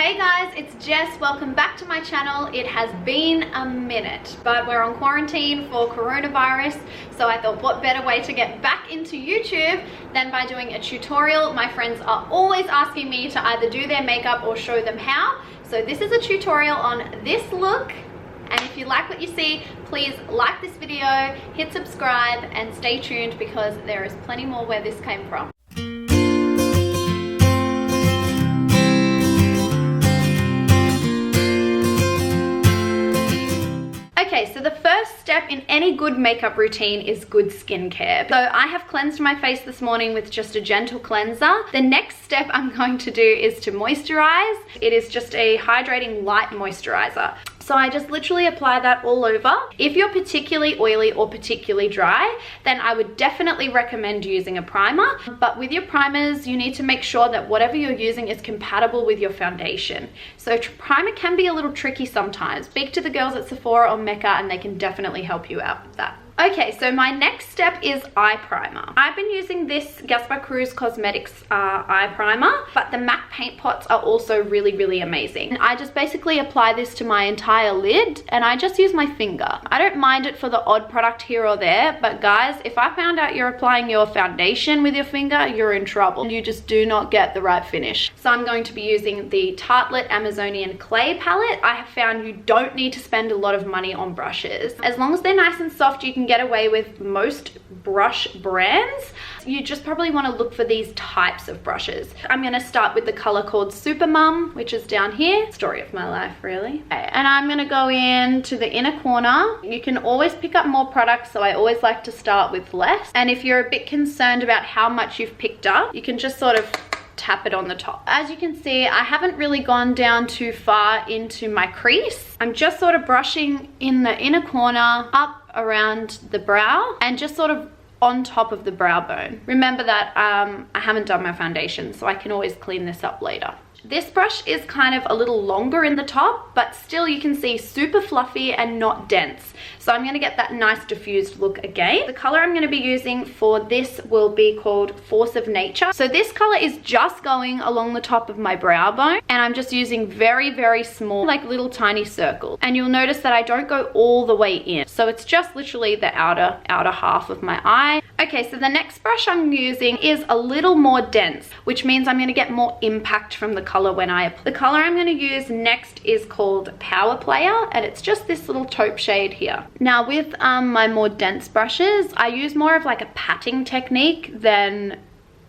Hey guys, it's Jess. Welcome back to my channel. It has been a minute, but we're on quarantine for coronavirus, so I thought what better way to get back into YouTube than by doing a tutorial. My friends are always asking me to either do their makeup or show them how. So this is a tutorial on this look. And if you like what you see, please like this video, hit subscribe, and stay tuned because there is plenty more where this came from. Okay, so the first step in any good makeup routine is good skincare. So I have cleansed my face this morning with just a gentle cleanser. The next step I'm going to do is to moisturize. It is just a hydrating light moisturizer. So I just literally apply that all over. If you're particularly oily or particularly dry, then I would definitely recommend using a primer. But with your primers, you need to make sure that whatever you're using is compatible with your foundation. So primer can be a little tricky sometimes. Speak to the girls at Sephora or Mecca and they can definitely help you out with that. Okay, so my next step is eye primer. I've been using this Gaspar Cruz Cosmetics eye primer, but the MAC paint pots are also really amazing. I just basically apply this to my entire lid and I just use my finger. I don't mind it for the odd product here or there, but guys, if I found out you're applying your foundation with your finger, you're in trouble. You just do not get the right finish. So I'm going to be using the Tartelette Amazonian Clay palette. I have found you don't need to spend a lot of money on brushes. As long as they're nice and soft, you can get away with most brush brands. You just probably want to look for these types of brushes. I'm going to start with the color called Super Mum, which is down here. Story of my life, really. Okay, and I'm going to go into the inner corner. You can always pick up more products, so I always like to start with less. And if you're a bit concerned about how much you've picked up, you can just sort of tap it on the top. As you can see, I haven't really gone down too far into my crease. I'm just sort of brushing in the inner corner, up around the brow, and just sort of on top of the brow bone. Remember that I haven't done my foundation, so I can always clean this up later. This brush is kind of a little longer in the top, but still you can see super fluffy and not dense. So I'm going to get that nice diffused look again. The color I'm going to be using for this will be called Force of Nature. So this color is just going along the top of my brow bone, and I'm just using very small, like little tiny circles. And you'll notice that I don't go all the way in. So it's just literally the outer half of my eye. Okay, so the next brush I'm using is a little more dense, which means I'm going to get more impact from the color when I apply. The color I'm going to use next is called Power Player, and it's just this little taupe shade here. Now with my more dense brushes, I use more of like a patting technique than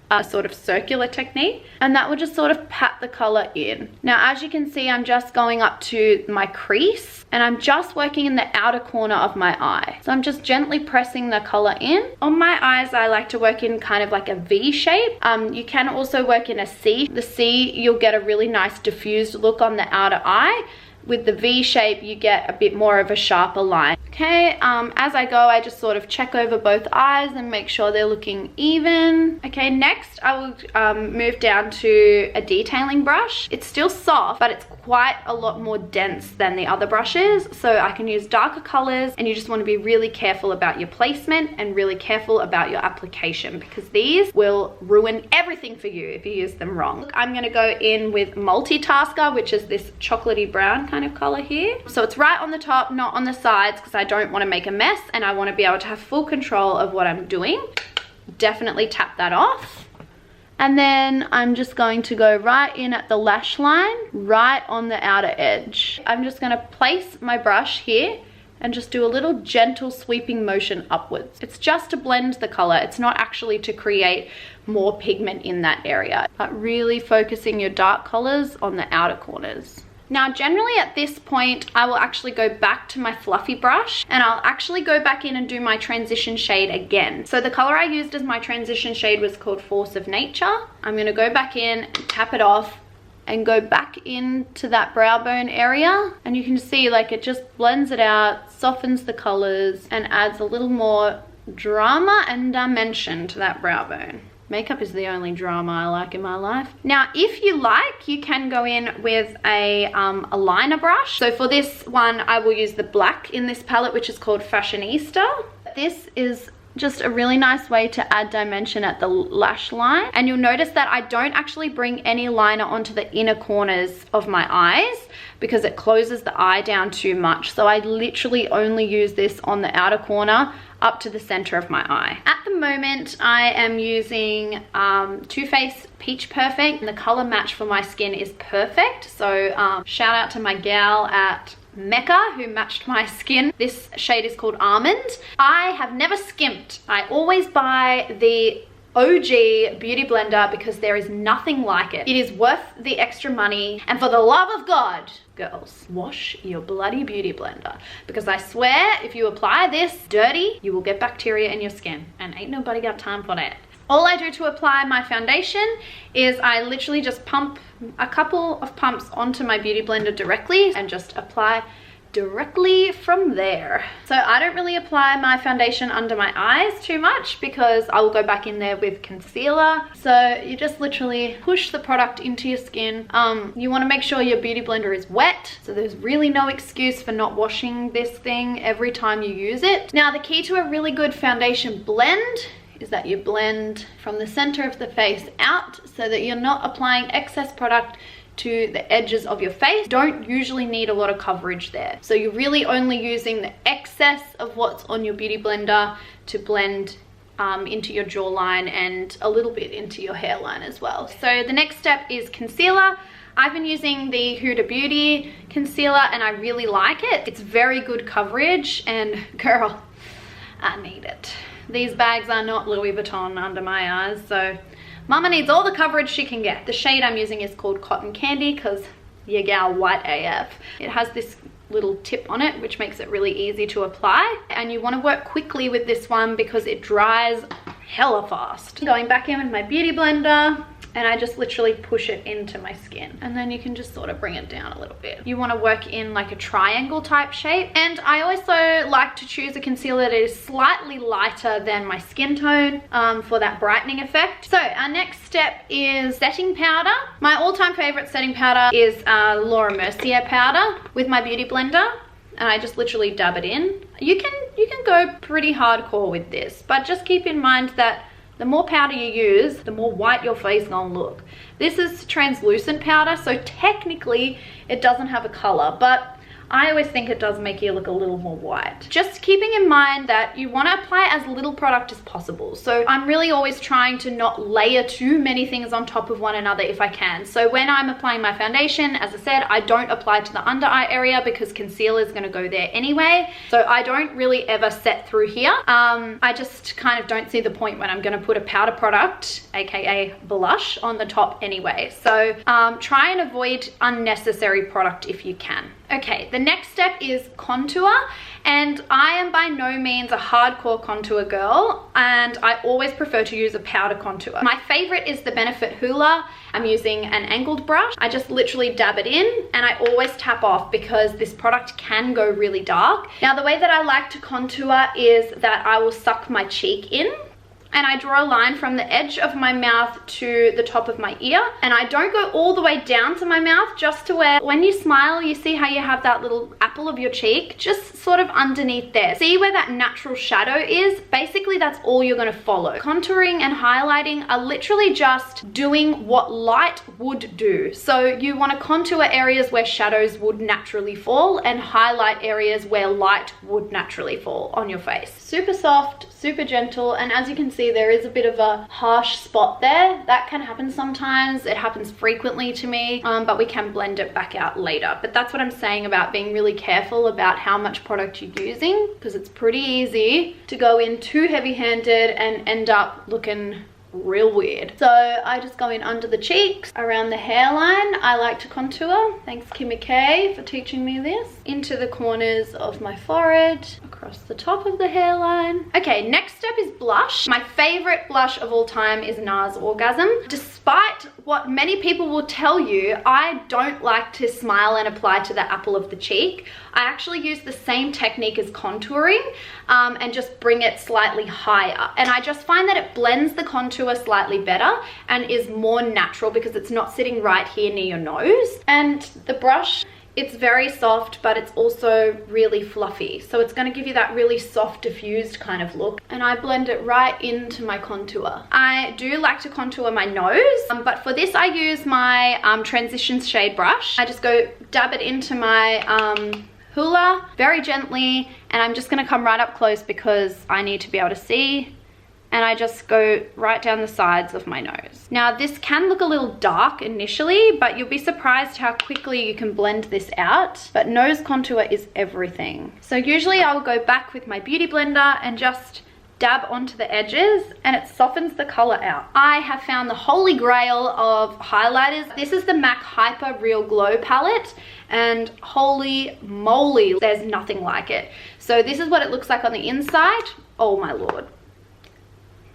a sort of circular technique, and that will just sort of pat the color in. Now as you can see, I'm just going up to my crease and I'm just working in the outer corner of my eye. So I'm just gently pressing the color in. On my eyes, I like to work in kind of like a V shape. You can also work in a C. The C, you'll get a really nice diffused look on the outer eye. With the V shape, you get a bit more of a sharper line. Okay, as I go, I just sort of check over both eyes and make sure they're looking even. Okay, next I will move down to a detailing brush. It's still soft, but it's quite a lot more dense than the other brushes. So I can use darker colors, and you just want to be really careful about your placement and really careful about your application, because these will ruin everything for you if you use them wrong. I'm going to go in with Multitasker, which is this chocolatey brown kind of color here. So it's right on the top, not on the sides, because I don't want to make a mess and I want to be able to have full control of what I'm doing. Definitely tap that off. And then I'm just going to go right in at the lash line, right on the outer edge. I'm just going to place my brush here and just do a little gentle sweeping motion upwards. It's just to blend the color. It's not actually to create more pigment in that area, but really focusing your dark colors on the outer corners. Now generally at this point, I will actually go back to my fluffy brush and I'll actually go back in and do my transition shade again. So the color I used as my transition shade was called Force of Nature. I'm going to go back in, tap it off, and go back into that brow bone area. And you can see like it just blends it out, softens the colors, and adds a little more drama and dimension to that brow bone. Makeup is the only drama I like in my life. Now, if you like, you can go in with a liner brush. So for this one, I will use the black in this palette, which is called Fashionista. This is just a really nice way to add dimension at the lash line. And you'll notice that I don't actually bring any liner onto the inner corners of my eyes because it closes the eye down too much. So I literally only use this on the outer corner up to the center of my eye. At the moment, I am using Too Faced Peach Perfect, and the color match for my skin is perfect. So shout out to my gal at Mecca who matched my skin. This shade is called Almond. I have never skimped. I always buy the OG beauty blender because there is nothing like it. It is worth the extra money, and for the love of God, girls, wash your bloody beauty blender, because I swear if you apply this dirty, you will get bacteria in your skin, and ain't nobody got time for that. All I do to apply my foundation is I literally just pump a couple of pumps onto my beauty blender directly and just apply directly from there. So I don't really apply my foundation under my eyes too much because I will go back in there with concealer. So you just literally push the product into your skin. You want to make sure your beauty blender is wet, so there's really no excuse for not washing this thing every time you use it. Now, the key to a really good foundation blend is that you blend from the center of the face out so that you're not applying excess product to the edges of your face. Don't usually need a lot of coverage there. So you're really only using the excess of what's on your beauty blender to blend into your jawline and a little bit into your hairline as well. So the next step is concealer. I've been using the Huda Beauty concealer and I really like it. It's very good coverage, and girl, I need it. These bags are not Louis Vuitton under my eyes, so Mama needs all the coverage she can get. The shade I'm using is called Cotton Candy because your gal white AF. It has this little tip on it which makes it really easy to apply, and you want to work quickly with this one because it dries hella fast. Going back in with my beauty blender, and I just literally push it into my skin, and then you can just sort of bring it down a little bit. You want to work in like a triangle type shape, and I also like to choose a concealer that is slightly lighter than my skin tone for that brightening effect. So our next step is setting powder. My all-time favorite setting powder is Laura Mercier powder with my beauty blender, and I just literally dab it in. You can go pretty hardcore with this, but just keep in mind that the more powder you use, the more white your face gonna look. This is translucent powder, so technically it doesn't have a color, but I always think it does make you look a little more white. Just keeping in mind that you want to apply as little product as possible. So I'm really always trying to not layer too many things on top of one another if I can. So when I'm applying my foundation, as I said, I don't apply to the under eye area because concealer is going to go there anyway. So I don't really ever set through here. I just kind of don't see the point when I'm going to put a powder product, aka blush, on the top anyway. So try and avoid unnecessary product if you can. Okay, the next step is contour, and I am by no means a hardcore contour girl, and I always prefer to use a powder contour. My favorite is the Benefit Hoola. I'm using an angled brush. I just literally dab it in, and I always tap off because this product can go really dark. Now, the way that I like to contour is that I will suck my cheek in, and I draw a line from the edge of my mouth to the top of my ear, and I don't go all the way down to my mouth, just to where when you smile you see how you have that little apple of your cheek just sort of underneath there. See where that natural shadow is? Basically that's all you're going to follow. Contouring and highlighting are literally just doing what light would do. So you want to contour areas where shadows would naturally fall and highlight areas where light would naturally fall on your face. Super soft, super gentle, and as you can see there is a bit of a harsh spot there. That can happen sometimes. It happens frequently to me, but we can blend it back out later. But that's what I'm saying about being really careful about how much product you're using, because it's pretty easy to go in too heavy-handed and end up looking real weird. So I just go in under the cheeks, around the hairline. I like to contour. Thanks Kimmy K for teaching me this. Into the corners of my forehead, across the top of the hairline. Okay, next step is blush. My favorite blush of all time is NARS Orgasm. Despite what many people will tell you, I don't like to smile and apply to the apple of the cheek. I actually use the same technique as contouring and just bring it slightly higher. And I just find that it blends the contour slightly better and is more natural because it's not sitting right here near your nose. And the brush It's very soft, but it's also really fluffy. So it's going to give you that really soft, diffused kind of look. And I blend it right into my contour. I do like to contour my nose, but for this I use my transition shade brush. I just go dab it into my hula very gently, and I'm just going to come right up close because I need to be able to see. And I just go right down the sides of my nose. Now this can look a little dark initially, but you'll be surprised how quickly you can blend this out. But nose contour is everything. So usually I'll go back with my beauty blender and just dab onto the edges, and it softens the color out. I have found the holy grail of highlighters. This is the MAC Hyper Real Glow palette, and holy moly, there's nothing like it. So this is what it looks like on the inside. Oh my lord.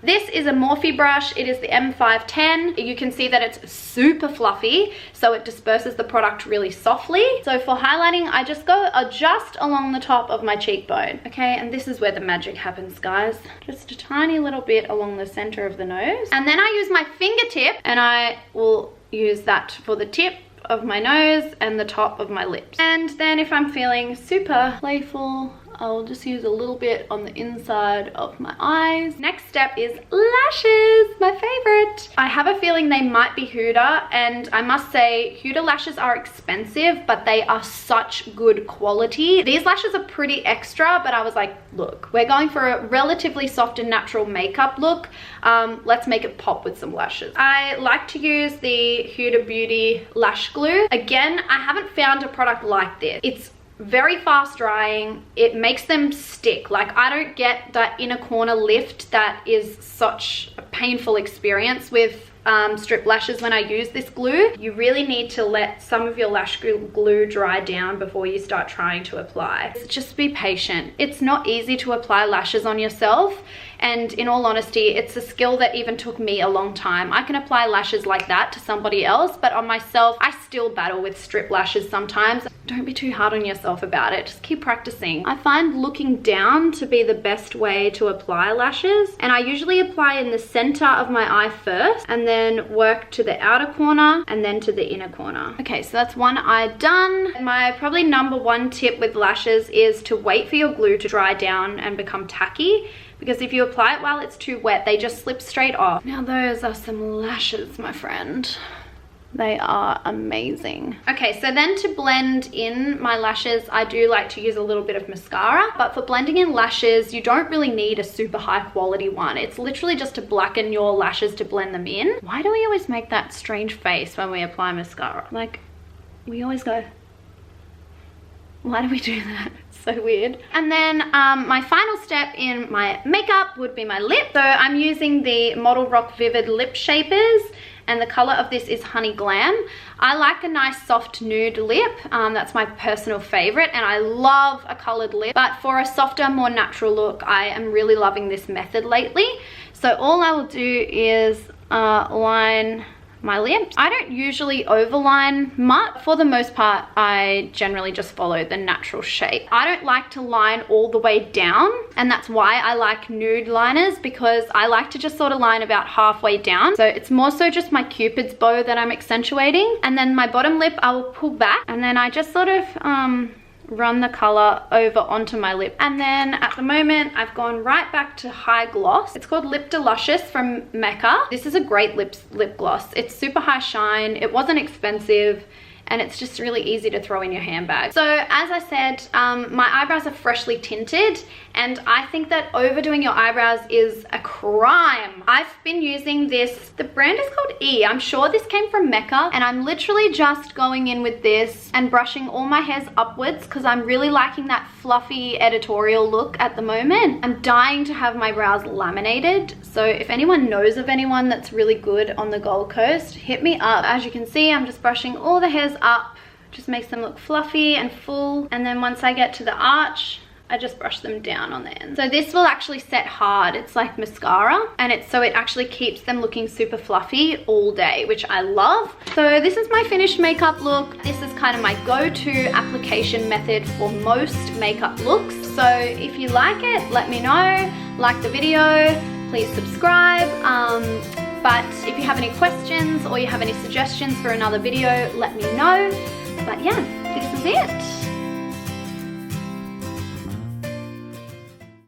This is a Morphe brush. It is the M510. You can see that it's super fluffy, so it disperses the product really softly. So for highlighting, I just go just along the top of my cheekbone. Okay, and this is where the magic happens, guys. Just a tiny little bit along the center of the nose. And then I use my fingertip, and I will use that for the tip of my nose and the top of my lips. And then if I'm feeling super playful, I'll just use a little bit on the inside of my eyes. Next step is lashes, my favorite. I have a feeling they might be Huda, and I must say Huda lashes are expensive, but they are such good quality. These lashes are pretty extra, but I was like, look, we're going for a relatively soft and natural makeup look. Let's make it pop with some lashes. I like to use the Huda Beauty lash glue. Again, I haven't found a product like this. It's very fast drying. It makes them stick. Like, I don't get that inner corner lift that is such a painful experience with strip lashes when I use this glue. You really need to let some of your lash glue dry down before you start trying to apply. Just be patient. It's not easy to apply lashes on yourself, and in all honesty, it's a skill that even took me a long time. I can apply lashes like that to somebody else, but on myself, I still battle with strip lashes sometimes. Don't be too hard on yourself about it. Just keep practicing. I find looking down to be the best way to apply lashes, and I usually apply in the center of my eye first, and then work to the outer corner and then to the inner corner. Okay, so that's one eye done. And my probably #1 tip with lashes is to wait for your glue to dry down and become tacky, because if you apply it while it's too wet, they just slip straight off. Now those are some lashes, my friend. They are amazing. Okay, so then to blend in my lashes, I do like to use a little bit of mascara, but for blending in lashes, you don't really need a super high quality one. It's literally just to blacken your lashes to blend them in. Why do we always make that strange face when we apply mascara? Like, we always go, why do we do that? It's so weird. And then my final step in my makeup would be my lip. So I'm using the Model Rock Vivid Lip Shapers, and the color of this is Honey Glam. I like a nice soft nude lip. That's my personal favorite, and I love a colored lip. But for a softer, more natural look, I am really loving this method lately. So all I will do is line my lips. I don't usually overline much. For the most part, I generally just follow the natural shape. I don't like to line all the way down, and that's why I like nude liners, because I like to just sort of line about halfway down. So it's more so just my Cupid's bow that I'm accentuating. And then my bottom lip, I will pull back, and then I just sort of run the color over onto my lip. And then at the moment, I've gone right back to high gloss. It's called Lip Deluscious from Mecca. This is a great lip gloss. It's super high shine. It wasn't expensive, and it's just really easy to throw in your handbag. So as I said, my eyebrows are freshly tinted, and I think that overdoing your eyebrows is a crime. I've been using this, the brand is called E. I'm sure this came from Mecca, and I'm literally just going in with this and brushing all my hairs upwards because I'm really liking that fluffy editorial look at the moment. I'm dying to have my brows laminated, so if anyone knows of anyone that's really good on the Gold Coast, hit me up. As you can see, I'm just brushing all the hairs up, just makes them look fluffy and full, and then once I get to the arch, I just brush them down on the end. So this will actually set hard. It's like mascara, and it actually keeps them looking super fluffy all day, which I love. So this is my finished makeup look. This is kind of my go-to application method for most makeup looks. So if you like it, let me know. Like the video, please subscribe. But if you have any questions or you have any suggestions for another video, let me know. But yeah, this is is it.